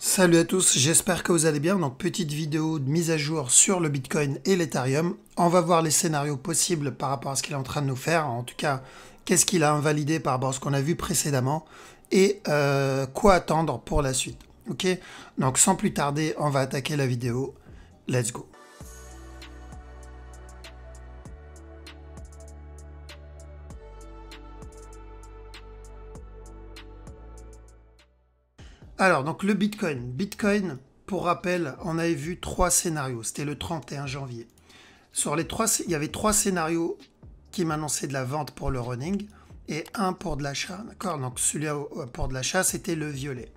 Salut à tous, j'espère que vous allez bien. Donc petite vidéo de mise à jour sur le Bitcoin et l'Ethereum. On va voir les scénarios possibles par rapport à ce qu'il est en train de nous faire. En tout cas, qu'est-ce qu'il a invalidé par rapport à ce qu'on a vu précédemment et quoi attendre pour la suite. Ok, donc sans plus tarder, on va attaquer la vidéo. Let's go. Alors, donc le Bitcoin. Bitcoin, pour rappel, on avait vu trois scénarios. C'était le 31 janvier. Sur les trois, il y avait trois scénarios qui m'annonçaient de la vente pour le running et un pour de l'achat. D'accord? Donc celui pour de l'achat, c'était le violet.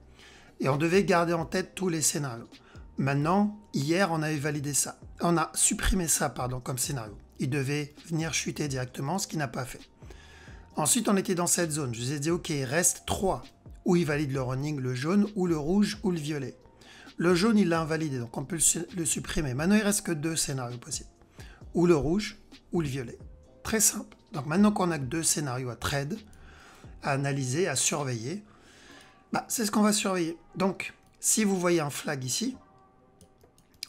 Et on devait garder en tête tous les scénarios. Maintenant, hier, on avait validé ça. On a supprimé ça, pardon, comme scénario. Il devait venir chuter directement, ce qu'il n'a pas fait. Ensuite, on était dans cette zone. Je vous ai dit, ok, il reste 3. Où il valide le running, le jaune, ou le rouge, ou le violet. Le jaune, il l'a invalidé, donc on peut le supprimer. Maintenant, il reste que 2 scénarios possibles. Ou le rouge, ou le violet. Très simple. Donc maintenant qu'on a que 2 scénarios à trade, à analyser, à surveiller, c'est ce qu'on va surveiller. Donc, si vous voyez un flag ici,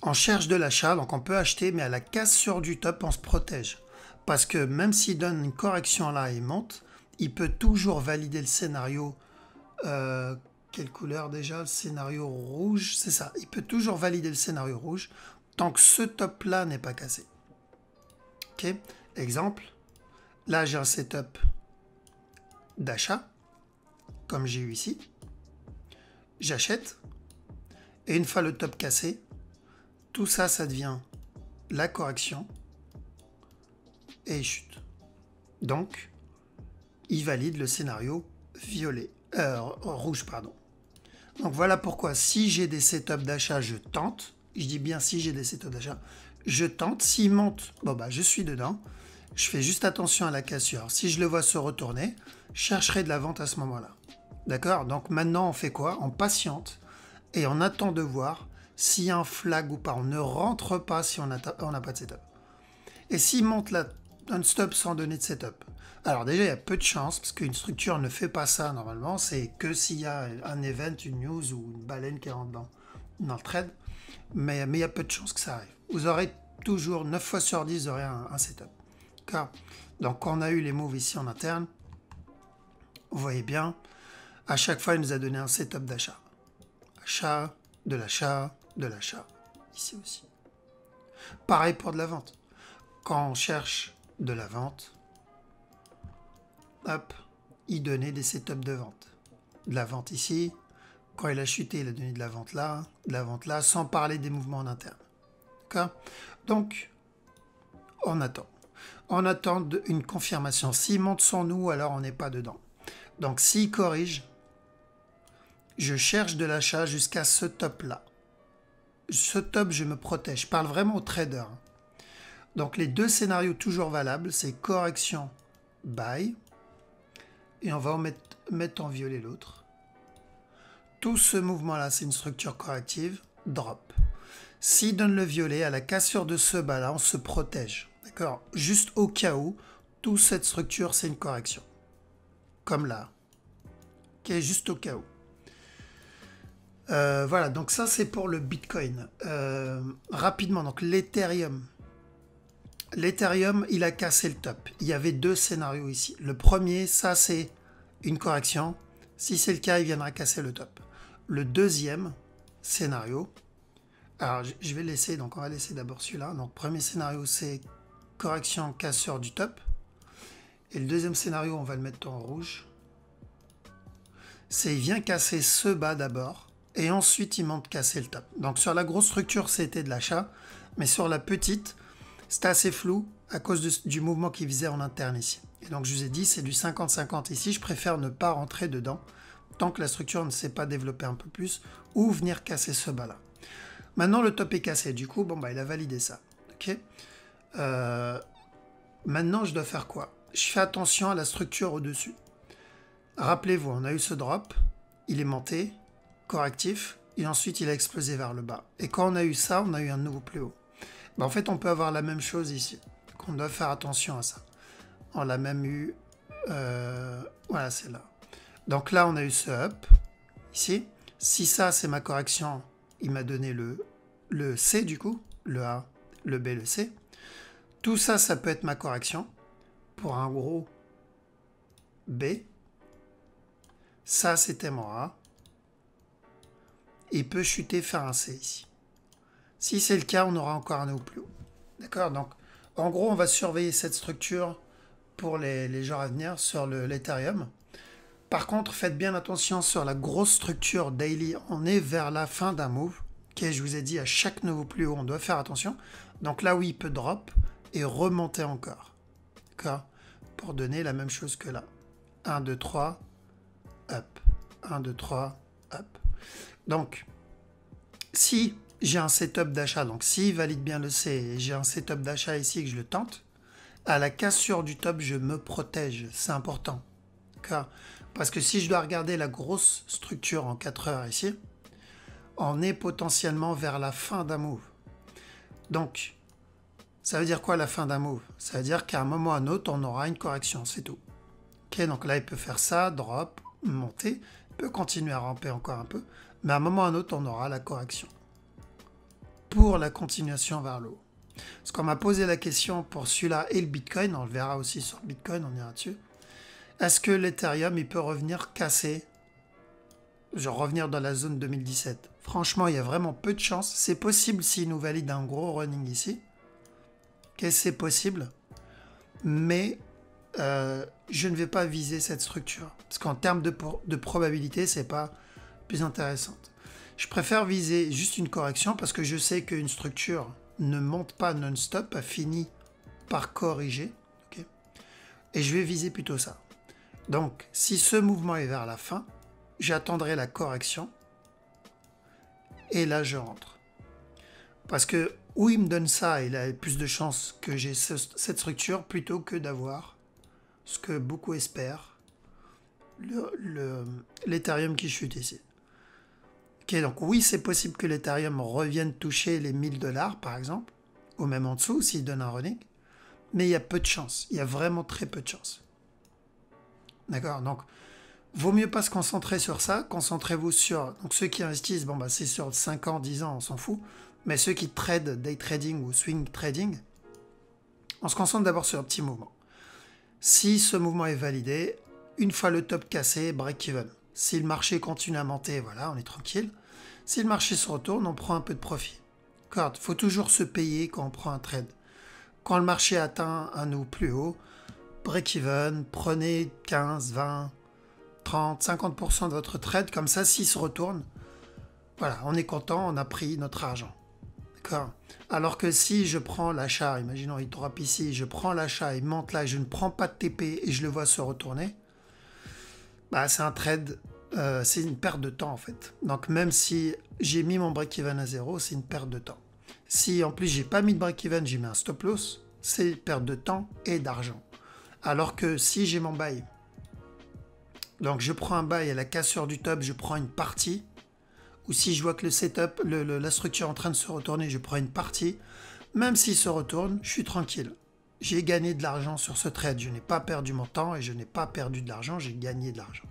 on cherche de l'achat, donc on peut acheter, mais à la cassure du top, on se protège. Parce que même s'il donne une correction là et monte, il peut toujours valider le scénario. Quelle couleur déjà? Le scénario rouge, c'est ça. Il peut toujours valider le scénario rouge tant que ce top là n'est pas cassé. Ok, exemple. Là, j'ai un setup d'achat, comme j'ai eu ici. J'achète. Et une fois le top cassé, tout ça, ça devient la correction. Et il chute. Donc, il valide le scénario violet. Rouge, pardon. Donc voilà pourquoi, si j'ai des setups d'achat, je tente. Je dis bien si j'ai des setups d'achat, je tente. S'il monte, je suis dedans. Je fais juste attention à la cassure. Si je le vois se retourner, je chercherai de la vente à ce moment-là. D'accord? Donc maintenant, on fait quoi? On patiente et on attend de voir s'il y a un flag ou pas. On ne rentre pas si on n'a pas de setup. Et s'il monte là, un stop sans donner de setup. Alors déjà, il y a peu de chances, parce qu'une structure ne fait pas ça normalement. C'est que s'il y a un event, une news ou une baleine qui rentre dans le trade. Mais il y a peu de chances que ça arrive. Vous aurez toujours, 9 fois sur 10, vous aurez un setup. Donc quand on a eu les moves ici en interne, vous voyez bien, à chaque fois il nous a donné un setup d'achat. Achat, de l'achat, de l'achat. Ici aussi. Pareil pour de la vente. Quand on cherche de la vente, hop, il donnait des setups de vente. De la vente ici. Quand il a chuté, il a donné de la vente là, sans parler des mouvements en interne. D'accord? Donc, on attend. On attend une confirmation. S'il monte sans nous, alors on n'est pas dedans. Donc s'il corrige, je cherche de l'achat jusqu'à ce top-là. Ce top, je me protège. Je parle vraiment au trader. Donc les deux scénarios toujours valables, c'est correction, buy. Et on va mettre en violet l'autre. Tout ce mouvement-là, c'est une structure corrective, drop. S'il donne le violet, à la cassure de ce bas-là, on se protège. D'accord? Juste au cas où, toute cette structure, c'est une correction. Comme là. Ok, juste au cas où. Voilà, donc ça, c'est pour le Bitcoin. Rapidement, donc l'Ethereum. L'Ethereum, il a cassé le top. Il y avait 2 scénarios ici. Le premier, ça, c'est une correction. Si c'est le cas, il viendra casser le top. Le deuxième scénario, alors je vais laisser, donc on va laisser d'abord celui-là. Donc premier scénario, c'est correction, cassure du top. Et le deuxième scénario, on va le mettre en rouge. C'est il vient casser ce bas d'abord. Et ensuite, il monte casser le top. Donc sur la grosse structure, c'était de l'achat. Mais sur la petite, c'était assez flou à cause du mouvement qu'il faisait en interne ici. Et donc je vous ai dit, c'est du 50-50 ici. Je préfère ne pas rentrer dedans tant que la structure ne s'est pas développée un peu plus ou venir casser ce bas-là. Maintenant, le top est cassé. Du coup, il a validé ça. Ok. Maintenant, je dois faire quoi? Je fais attention à la structure au-dessus. Rappelez-vous, on a eu ce drop. Il est monté, correctif, et ensuite il a explosé vers le bas. Et quand on a eu ça, on a eu un nouveau plus haut. En fait, on peut avoir la même chose ici. Donc, on doit faire attention à ça. On l'a même eu... voilà, c'est là. Donc là, on a eu ce up, ici. Si ça, c'est ma correction, il m'a donné le C du coup, le A, le B, le C. Tout ça, ça peut être ma correction pour un gros B. Ça, c'était mon A. Il peut chuter, faire un C ici. Si c'est le cas, on aura encore un niveau plus haut. D'accord? Donc, en gros, on va surveiller cette structure pour les jours à venir sur l'Ethereum. Par contre, faites bien attention sur la grosse structure daily. On est vers la fin d'un move. Ok, je vous ai dit, à chaque niveau plus haut, on doit faire attention. Donc là, oui, il peut drop et remonter encore. D'accord? Pour donner la même chose que là. 1, 2, 3, up. 1, 2, 3, up. Donc, si j'ai un setup d'achat, donc s'il valide bien le C et j'ai un setup d'achat ici et que je le tente, à la cassure du top, je me protège. C'est important. D'accord? Parce que si je dois regarder la grosse structure en 4 heures ici, on est potentiellement vers la fin d'un move. Donc, ça veut dire quoi la fin d'un move? Ça veut dire qu'à un moment ou à un autre, on aura une correction, c'est tout. Ok, donc là, il peut faire ça, drop, monter, il peut continuer à ramper encore un peu, mais à un moment ou à un autre, on aura la correction pour la continuation vers le haut. Parce qu'on m'a posé la question pour celui-là et le Bitcoin, on le verra aussi sur le Bitcoin, on ira dessus. Est-ce que l'Ethereum, il peut revenir casser, genre revenir dans la zone 2017? Franchement, il y a vraiment peu de chance. C'est possible s'il nous valide un gros running ici. Ok, c'est possible. Mais je ne vais pas viser cette structure. Parce qu'en termes de probabilité, c'est pas plus intéressante. Je préfère viser juste une correction parce que je sais qu'une structure ne monte pas non-stop, a fini par corriger. Okay, et je vais viser plutôt ça. Donc, si ce mouvement est vers la fin, j'attendrai la correction. Et là, je rentre. Parce que où il me donne ça, il a plus de chances que j'ai cette structure plutôt que d'avoir ce que beaucoup espèrent, l'Ethereum qui chute ici. Ok, donc oui, c'est possible que l'Ethereum revienne toucher les 1000 $, par exemple, ou même en dessous, s'il donne un running, mais il y a peu de chance. Il y a vraiment très peu de chance. D'accord? Donc, vaut mieux pas se concentrer sur ça. Concentrez-vous sur... Donc, ceux qui investissent, bon, bah, c'est sur 5 ans, 10 ans, on s'en fout. Mais ceux qui tradent day trading ou swing trading, on se concentre d'abord sur un petit mouvement. Si ce mouvement est validé, une fois le top cassé, break-even. Si le marché continue à monter, voilà, on est tranquille. Si le marché se retourne, on prend un peu de profit. Il faut toujours se payer quand on prend un trade. Quand le marché atteint un niveau plus haut, break-even, prenez 15, 20, 30, 50% de votre trade. Comme ça, s'il se retourne, voilà, on est content, on a pris notre argent. D'accord? Alors que si je prends l'achat, imaginons il drop ici, je prends l'achat, il monte là, je ne prends pas de TP et je le vois se retourner, bah, c'est un trade, c'est une perte de temps en fait. Donc même si j'ai mis mon break-even à 0, c'est une perte de temps. Si en plus j'ai pas mis de break-even, j'ai mis un stop loss, c'est une perte de temps et d'argent. Alors que si j'ai mon buy, donc je prends un buy à la cassure du top, je prends une partie, ou si je vois que le setup, la structure est en train de se retourner, je prends une partie, même s'il se retourne, je suis tranquille. J'ai gagné de l'argent sur ce trade, je n'ai pas perdu mon temps et je n'ai pas perdu de l'argent, j'ai gagné de l'argent.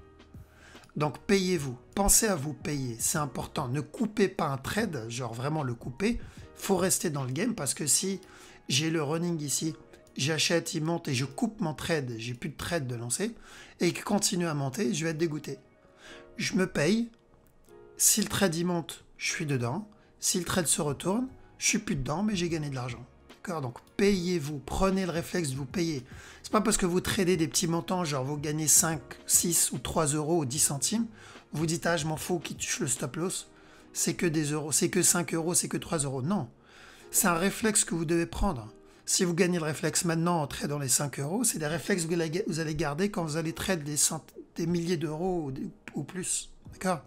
Donc payez-vous, pensez à vous payer, c'est important. Ne coupez pas un trade, genre vraiment le couper, il faut rester dans le game parce que si j'ai le running ici, j'achète, il monte et je coupe mon trade, j'ai plus de trade de lancer, et qu'il continue à monter, je vais être dégoûté. Je me paye, si le trade il monte, je suis dedans, si le trade se retourne, je suis plus dedans, mais j'ai gagné de l'argent. Donc payez-vous, prenez le réflexe de vous payer. C'est pas parce que vous tradez des petits montants, genre vous gagnez 5, 6 ou 3 euros ou 10 centimes, vous dites ah je m'en fous qui touche le stop loss, c'est que des euros, c'est que 5 euros, c'est que 3 euros. Non, c'est un réflexe que vous devez prendre. Si vous gagnez le réflexe maintenant en tradant les 5 euros, c'est des réflexes que vous allez garder quand vous allez trade des milliers d'euros ou plus. D'accord?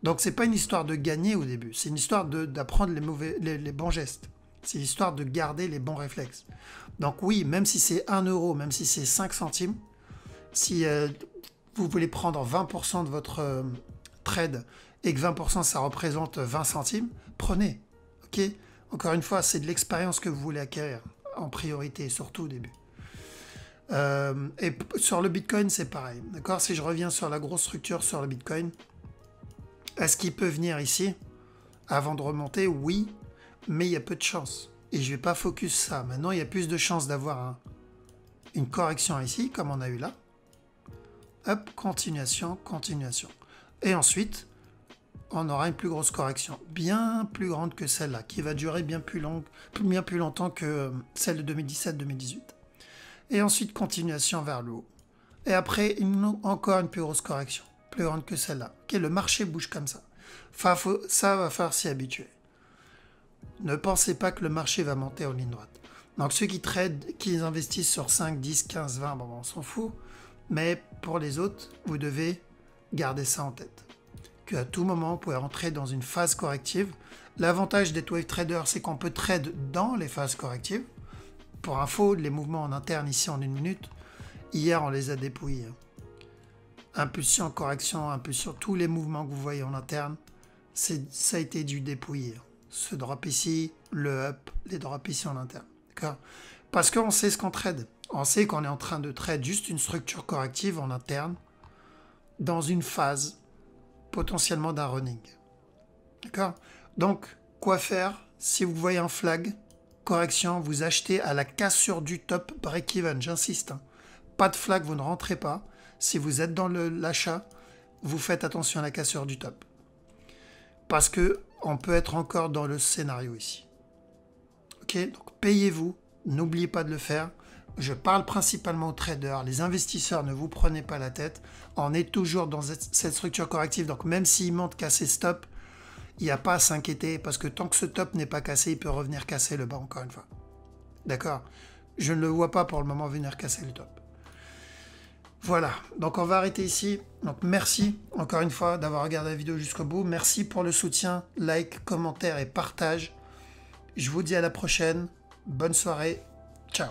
Donc c'est pas une histoire de gagner au début, c'est une histoire d'apprendre les bons gestes. C'est l'histoire de garder les bons réflexes. Donc oui, même si c'est 1 euro, même si c'est 5 centimes, si vous voulez prendre 20% de votre trade et que 20% ça représente 20 centimes, prenez. Ok? Encore une fois, c'est de l'expérience que vous voulez acquérir en priorité, surtout au début. Et sur le Bitcoin, c'est pareil. D'accord? Si je reviens sur la grosse structure sur le Bitcoin, Est-ce qu'il peut venir ici avant de remonter? Oui, mais il y a peu de chance. Et je ne vais pas focus ça. Maintenant, il y a plus de chances d'avoir une correction ici, comme on a eu là. Hop, continuation, continuation. Et ensuite, on aura une plus grosse correction, bien plus grande que celle-là, qui va durer bien plus longtemps que celle de 2017-2018. Et ensuite, continuation vers le haut. Et après, encore une plus grosse correction, plus grande que celle-là. Ok, le marché bouge comme ça. Enfin, ça va falloir s'y habituer. Ne pensez pas que le marché va monter en ligne droite. Donc ceux qui tradent, qui investissent sur 5, 10, 15, 20, bon, on s'en fout. Mais pour les autres, vous devez garder ça en tête. Qu'à tout moment, vous pouvez rentrer dans une phase corrective. L'avantage des wave traders, c'est qu'on peut trade dans les phases correctives. Pour info, les mouvements en interne ici en 1 minute, hier on les a dépouillés. Impulsion, correction, impulsion, tous les mouvements que vous voyez en interne, ça a été du dépouillé. Ce drop ici, le up, les drops ici en interne. D'accord? Parce qu'on sait ce qu'on trade. On sait qu'on est en train de trade juste une structure corrective en interne dans une phase potentiellement d'un running. D'accord? Donc, quoi faire? Si vous voyez un flag, correction, vous achetez à la cassure du top break-even, j'insiste. Hein. Pas de flag, vous ne rentrez pas. Si vous êtes dans l'achat, vous faites attention à la cassure du top. Parce que on peut être encore dans le scénario ici. Ok? Donc, payez-vous. N'oubliez pas de le faire. Je parle principalement aux traders. Les investisseurs, ne vous prenez pas la tête. On est toujours dans cette structure corrective. Donc, même s'il monte casser stop, il n'y a pas à s'inquiéter parce que tant que ce top n'est pas cassé, il peut revenir casser le bas encore une fois. D'accord? Je ne le vois pas pour le moment venir casser le top. Voilà, donc on va arrêter ici. Donc merci encore une fois d'avoir regardé la vidéo jusqu'au bout. Merci pour le soutien, like, commentaire et partage. Je vous dis à la prochaine. Bonne soirée. Ciao.